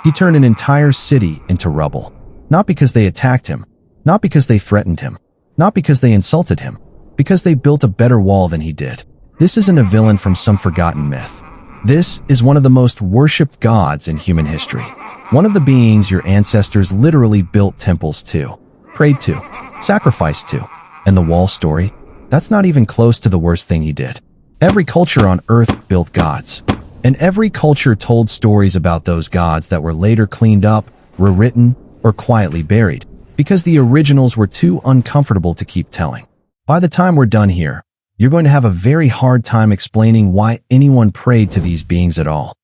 He turned an entire city into rubble. Not because they attacked him, not because they threatened him, not because they insulted him, because they built a better wall than he did. This isn't a villain from some forgotten myth. This is one of the most worshipped gods in human history. One of the beings your ancestors literally built temples to, prayed to, sacrificed to. And the wall story? That's not even close to the worst thing he did. Every culture on Earth built gods. And every culture told stories about those gods that were later cleaned up, rewritten, or quietly buried, because the originals were too uncomfortable to keep telling. By the time we're done here, you're going to have a very hard time explaining why anyone prayed to these beings at all.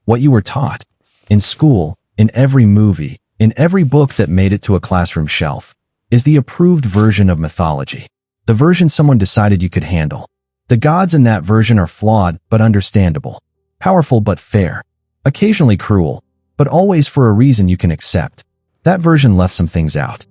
What you were taught, in school, in every movie, in every book that made it to a classroom shelf, is the approved version of mythology. The version someone decided you could handle. The gods in that version are flawed but understandable, powerful but fair, occasionally cruel, but always for a reason you can accept. That version left some things out.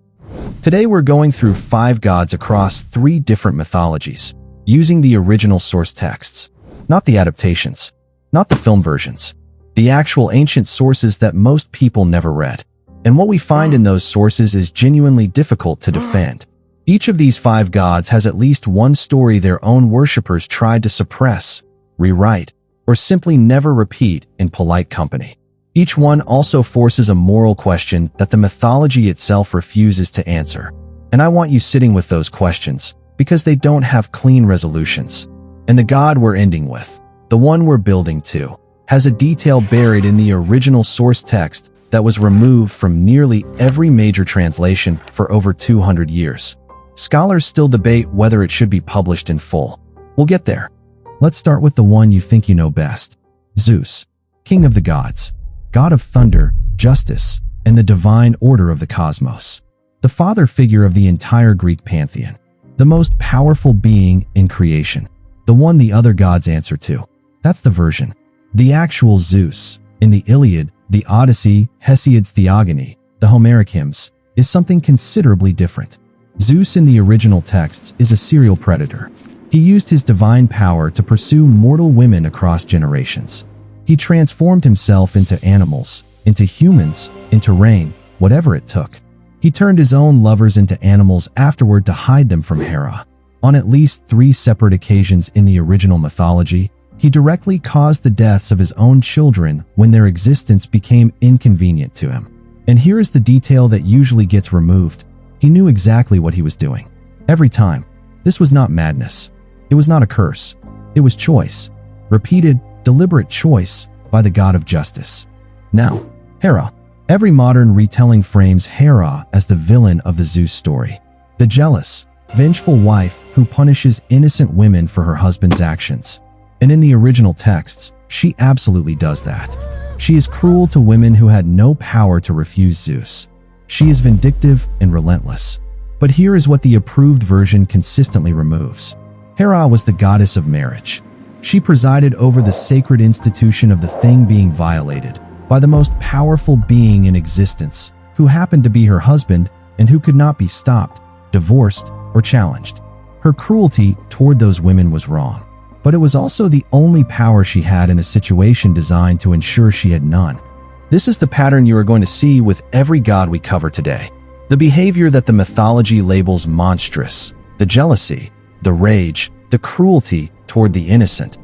Today we're going through 5 gods across 3 different mythologies, using the original source texts, not the adaptations, not the film versions, the actual ancient sources that most people never read. And what we find in those sources is genuinely difficult to defend. Each of these 5 gods has at least one story their own worshippers tried to suppress, rewrite, or simply never repeat in polite company. Each one also forces a moral question that the mythology itself refuses to answer. And I want you sitting with those questions, because they don't have clean resolutions. And the god we're ending with, the one we're building to, has a detail buried in the original source text that was removed from nearly every major translation for over 200 years. Scholars still debate whether it should be published in full. We'll get there. Let's start with the one you think you know best. Zeus, king of the gods, god of thunder, justice, and the divine order of the cosmos. The father figure of the entire Greek pantheon. The most powerful being in creation. The one the other gods answer to. That's the version. The actual Zeus, in the Iliad, the Odyssey, Hesiod's Theogony, the Homeric hymns, is something considerably different. Zeus in the original texts is a serial predator. He used his divine power to pursue mortal women across generations. He transformed himself into animals, into humans, into rain, whatever it took. He turned his own lovers into animals afterward to hide them from Hera. On at least 3 separate occasions in the original mythology, he directly caused the deaths of his own children when their existence became inconvenient to him. And here is the detail that usually gets removed. He knew exactly what he was doing. Every time. This was not madness. It was not a curse. It was choice. Repeated, deliberate choice by the god of justice. Now, Hera. Every modern retelling frames Hera as the villain of the Zeus story. The jealous, vengeful wife who punishes innocent women for her husband's actions. And in the original texts, she absolutely does that. She is cruel to women who had no power to refuse Zeus. She is vindictive and relentless. But here is what the approved version consistently removes. Hera was the goddess of marriage. She presided over the sacred institution of the thing being violated by the most powerful being in existence, who happened to be her husband and who could not be stopped, divorced, or challenged. Her cruelty toward those women was wrong. But it was also the only power she had in a situation designed to ensure she had none. This is the pattern you are going to see with every god we cover today. The behavior that the mythology labels monstrous, the jealousy, the rage, the cruelty toward the innocent,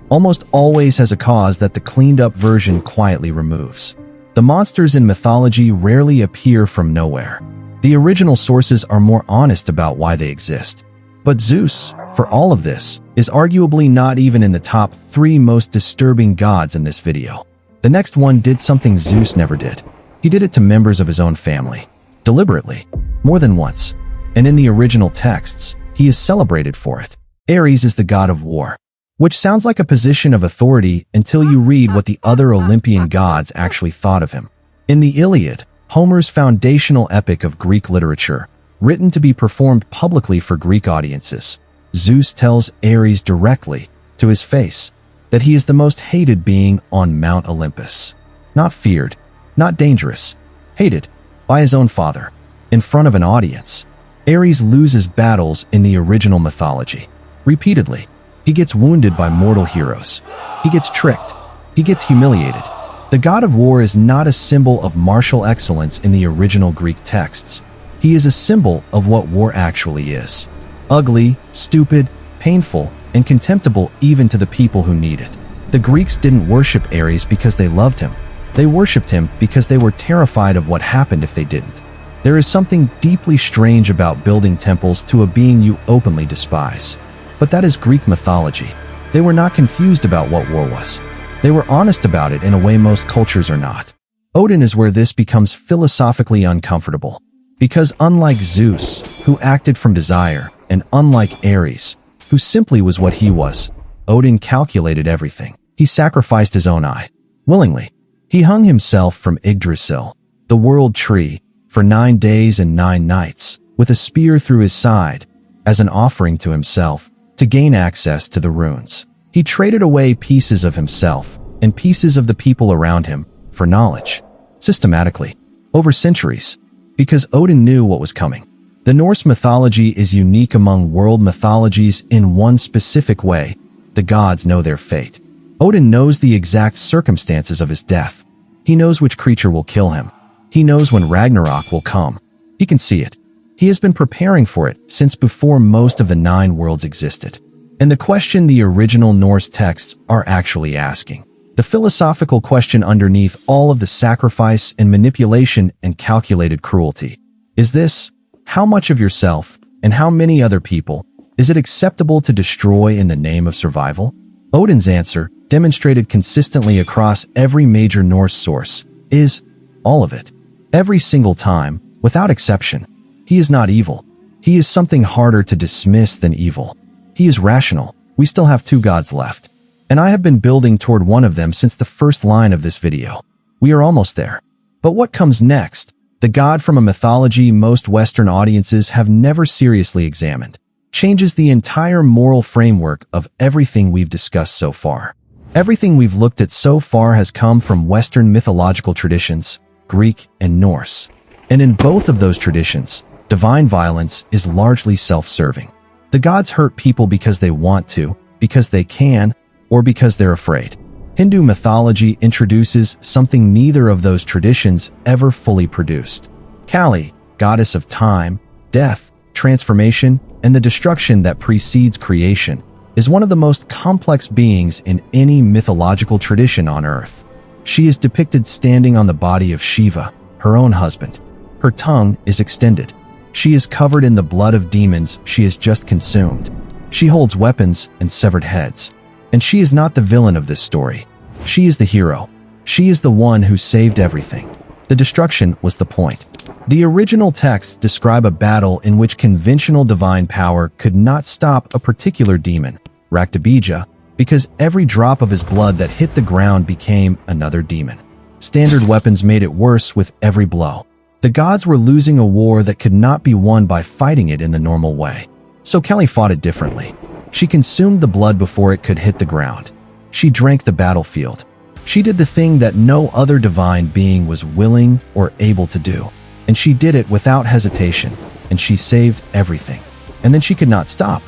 almost always has a cause that the cleaned-up version quietly removes. The monsters in mythology rarely appear from nowhere. The original sources are more honest about why they exist. But Zeus, for all of this, is arguably not even in the top 3 most disturbing gods in this video. The next one did something Zeus never did. He did it to members of his own family. Deliberately. More than once. And in the original texts, he is celebrated for it. Ares is the god of war. Which sounds like a position of authority until you read what the other Olympian gods actually thought of him. In the Iliad, Homer's foundational epic of Greek literature, written to be performed publicly for Greek audiences, Zeus tells Ares directly, to his face, that he is the most hated being on Mount Olympus. Not feared, not dangerous, hated by his own father. In front of an audience, Ares loses battles in the original mythology. Repeatedly, he gets wounded by mortal heroes. He gets tricked. He gets humiliated. The The god of war is not a symbol of martial excellence in the original Greek texts. He is a symbol of what war actually is. Ugly, stupid, painful, and contemptible even to the people who need it. The Greeks didn't worship Ares because they loved him. They worshipped him because they were terrified of what happened if they didn't. There is something deeply strange about building temples to a being you openly despise. But that is Greek mythology. They were not confused about what war was. They were honest about it in a way most cultures are not. Odin is where this becomes philosophically uncomfortable. Because unlike Zeus, who acted from desire, and unlike Ares, who simply was what he was, Odin calculated everything. He sacrificed his own eye. Willingly. He hung himself from Yggdrasil, the world tree, for 9 days and 9 nights, with a spear through his side, as an offering to himself, to gain access to the runes. He traded away pieces of himself and pieces of the people around him for knowledge, systematically, over centuries, because Odin knew what was coming. The Norse mythology is unique among world mythologies in one specific way. The gods know their fate. Odin knows the exact circumstances of his death. He knows which creature will kill him. He knows when Ragnarok will come. He can see it. He has been preparing for it since before most of the 9 worlds existed. And the question the original Norse texts are actually asking, the philosophical question underneath all of the sacrifice and manipulation and calculated cruelty, is this: how much of yourself, and how many other people, is it acceptable to destroy in the name of survival? Odin's answer, demonstrated consistently across every major Norse source, is all of it. Every single time, without exception. He is not evil. He is something harder to dismiss than evil. He is rational. We still have 2 gods left. And I have been building toward one of them since the first line of this video. We are almost there. But what comes next? The god from a mythology most Western audiences have never seriously examined. Changes the entire moral framework of everything we've discussed so far. Everything we've looked at so far has come from Western mythological traditions, Greek and Norse. And in both of those traditions, divine violence is largely self-serving. The gods hurt people because they want to, because they can, or because they're afraid. Hindu mythology introduces something neither of those traditions ever fully produced. Kali, goddess of time, death, transformation, and the destruction that precedes creation, is one of the most complex beings in any mythological tradition on Earth. She is depicted standing on the body of Shiva, her own husband. Her tongue is extended. She is covered in the blood of demons she has just consumed. She holds weapons and severed heads. And she is not the villain of this story. She is the hero. She is the one who saved everything. The destruction was the point. The original texts describe a battle in which conventional divine power could not stop a particular demon, Raktabija, because every drop of his blood that hit the ground became another demon. Standard weapons made it worse with every blow. The gods were losing a war that could not be won by fighting it in the normal way. So Kali fought it differently. She consumed the blood before it could hit the ground. She drank the battlefield. She did the thing that no other divine being was willing or able to do. And she did it without hesitation, and she saved everything. And then she could not stop.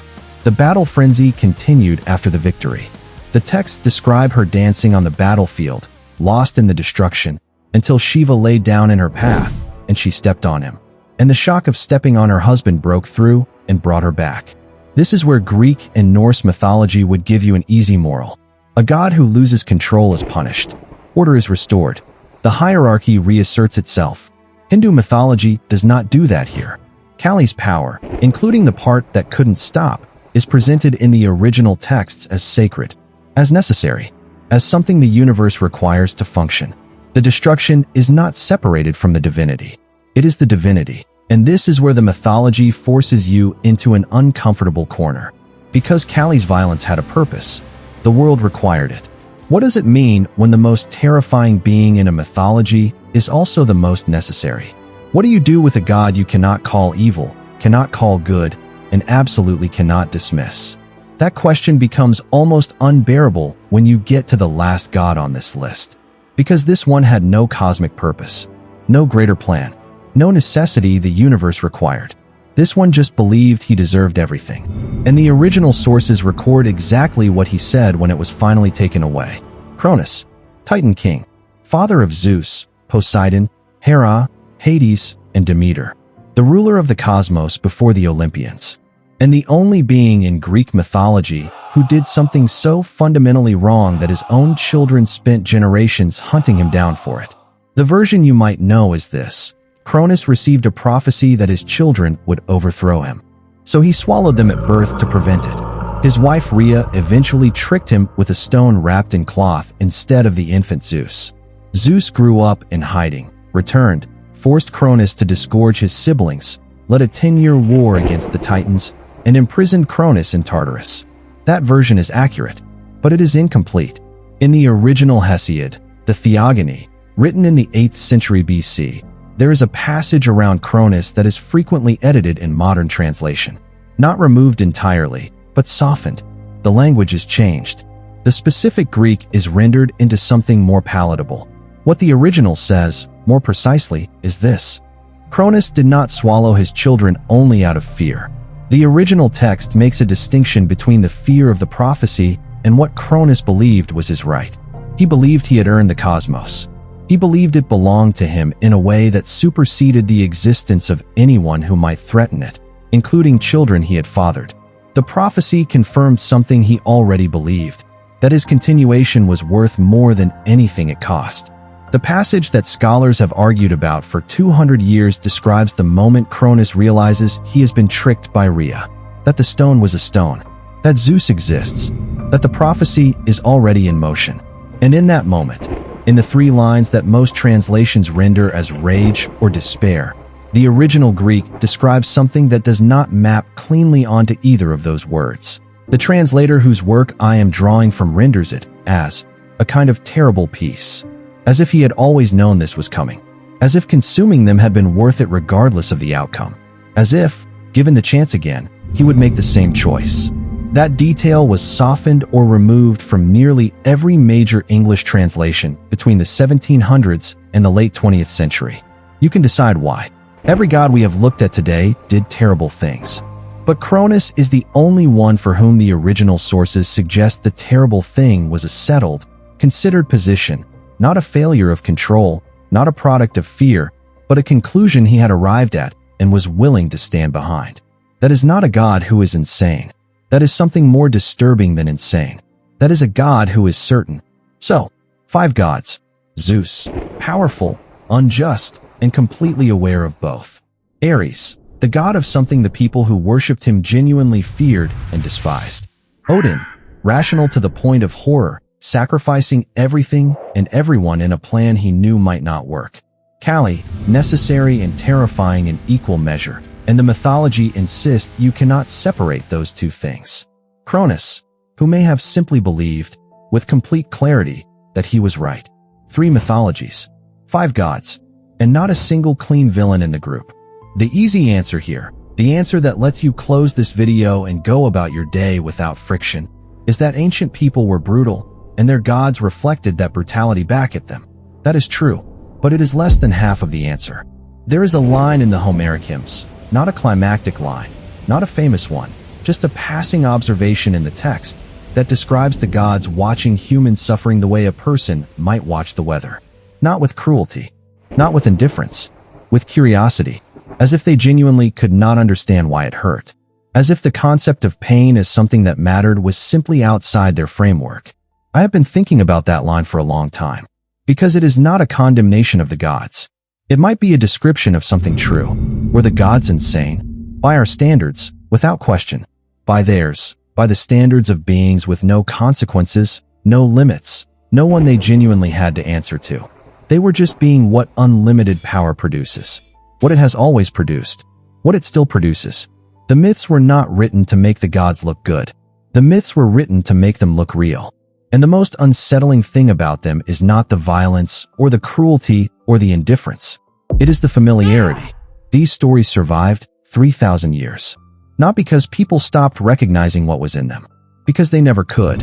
The battle frenzy continued after the victory. The texts describe her dancing on the battlefield, lost in the destruction, until Shiva lay down in her path, and she stepped on him. And the shock of stepping on her husband broke through and brought her back. This is where Greek and Norse mythology would give you an easy moral. A god who loses control is punished. Order is restored. The hierarchy reasserts itself. Hindu mythology does not do that here. Kali's power, including the part that couldn't stop, is presented in the original texts as sacred, as necessary, as something the universe requires to function. The destruction is not separated from the divinity. It is the divinity. And this is where the mythology forces you into an uncomfortable corner. Because Kali's violence had a purpose, the world required it. What does it mean when the most terrifying being in a mythology is also the most necessary? What do you do with a god you cannot call evil, cannot call good, and absolutely cannot dismiss? That question becomes almost unbearable when you get to the last god on this list. Because this one had no cosmic purpose, no greater plan, no necessity the universe required. This one just believed he deserved everything. And the original sources record exactly what he said when it was finally taken away. Cronus, Titan King, father of Zeus, Poseidon, Hera, Hades, and Demeter, the ruler of the cosmos before the Olympians, and the only being in Greek mythology who did something so fundamentally wrong that his own children spent generations hunting him down for it. The version you might know is this: Cronus received a prophecy that his children would overthrow him, so he swallowed them at birth to prevent it. His wife Rhea eventually tricked him with a stone wrapped in cloth instead of the infant Zeus. Zeus grew up in hiding, returned, forced Cronus to disgorge his siblings, led a 10-year war against the Titans, and imprisoned Cronus in Tartarus. That version is accurate, but it is incomplete. In the original Hesiod, the Theogony, written in the 8th century BC, there is a passage around Cronus that is frequently edited in modern translation. Not removed entirely, but softened. The language is changed. The specific Greek is rendered into something more palatable. What the original says, more precisely, is this: Cronus did not swallow his children only out of fear. The original text makes a distinction between the fear of the prophecy and what Cronus believed was his right. He believed he had earned the cosmos. He believed it belonged to him in a way that superseded the existence of anyone who might threaten it, including children he had fathered. The prophecy confirmed something he already believed, that his continuation was worth more than anything it cost. The passage that scholars have argued about for 200 years describes the moment Cronus realizes he has been tricked by Rhea, that the stone was a stone, that Zeus exists, that the prophecy is already in motion. And in that moment, in the 3 lines that most translations render as rage or despair, the original Greek describes something that does not map cleanly onto either of those words. The translator whose work I am drawing from renders it as a kind of terrible peace, as if he had always known this was coming, as if consuming them had been worth it regardless of the outcome, as if, given the chance again, he would make the same choice. That detail was softened or removed from nearly every major English translation between the 1700s and the late 20th century. You can decide why. Every god we have looked at today did terrible things. But Cronus is the only one for whom the original sources suggest the terrible thing was a settled, considered position, not a failure of control, not a product of fear, but a conclusion he had arrived at and was willing to stand behind. That is not a god who is insane. That is something more disturbing than insane. That is a god who is certain. So, 5 gods. Zeus, powerful, unjust, and completely aware of both. Ares, the god of something the people who worshipped him genuinely feared and despised. Odin, rational to the point of horror, sacrificing everything and everyone in a plan he knew might not work. Kali, necessary and terrifying in equal measure, and the mythology insists you cannot separate those 2 things. Cronus, who may have simply believed, with complete clarity, that he was right. 3 mythologies, 5 gods, and not a single clean villain in the group. The easy answer here, the answer that lets you close this video and go about your day without friction, is that ancient people were brutal, and their gods reflected that brutality back at them. That is true, but it is less than half of the answer. There is a line in the Homeric hymns, not a climactic line, not a famous one, just a passing observation in the text that describes the gods watching humans suffering the way a person might watch the weather. Not with cruelty, not with indifference, with curiosity, as if they genuinely could not understand why it hurt, as if the concept of pain as something that mattered was simply outside their framework. I have been thinking about that line for a long time, because it is not a condemnation of the gods. It might be a description of something true. Were the gods insane? By our standards, without question. By theirs, by the standards of beings with no consequences, no limits, no one they genuinely had to answer to. They were just being what unlimited power produces. What it has always produced. What it still produces. The myths were not written to make the gods look good. The myths were written to make them look real. And the most unsettling thing about them is not the violence, or the cruelty, or the indifference. It is the familiarity. These stories survived 3,000 years. Not because people stopped recognizing what was in them, because they never could.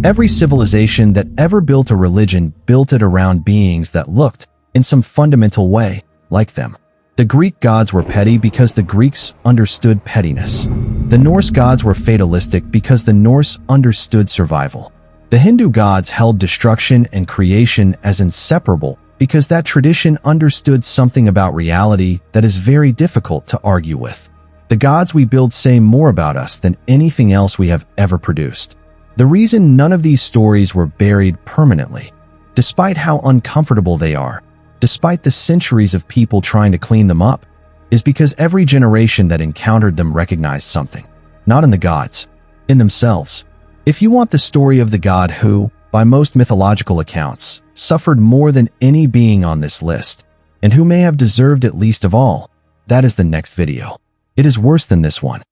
Every civilization that ever built a religion built it around beings that looked, in some fundamental way, like them. The Greek gods were petty because the Greeks understood pettiness. The Norse gods were fatalistic because the Norse understood survival. The Hindu gods held destruction and creation as inseparable because that tradition understood something about reality that is very difficult to argue with. The gods we build say more about us than anything else we have ever produced. The reason none of these stories were buried permanently, despite how uncomfortable they are, despite the centuries of people trying to clean them up, is because every generation that encountered them recognized something, not in the gods, in themselves. If you want the story of the god who, by most mythological accounts, suffered more than any being on this list, and who may have deserved it least of all, that is the next video. It is worse than this one.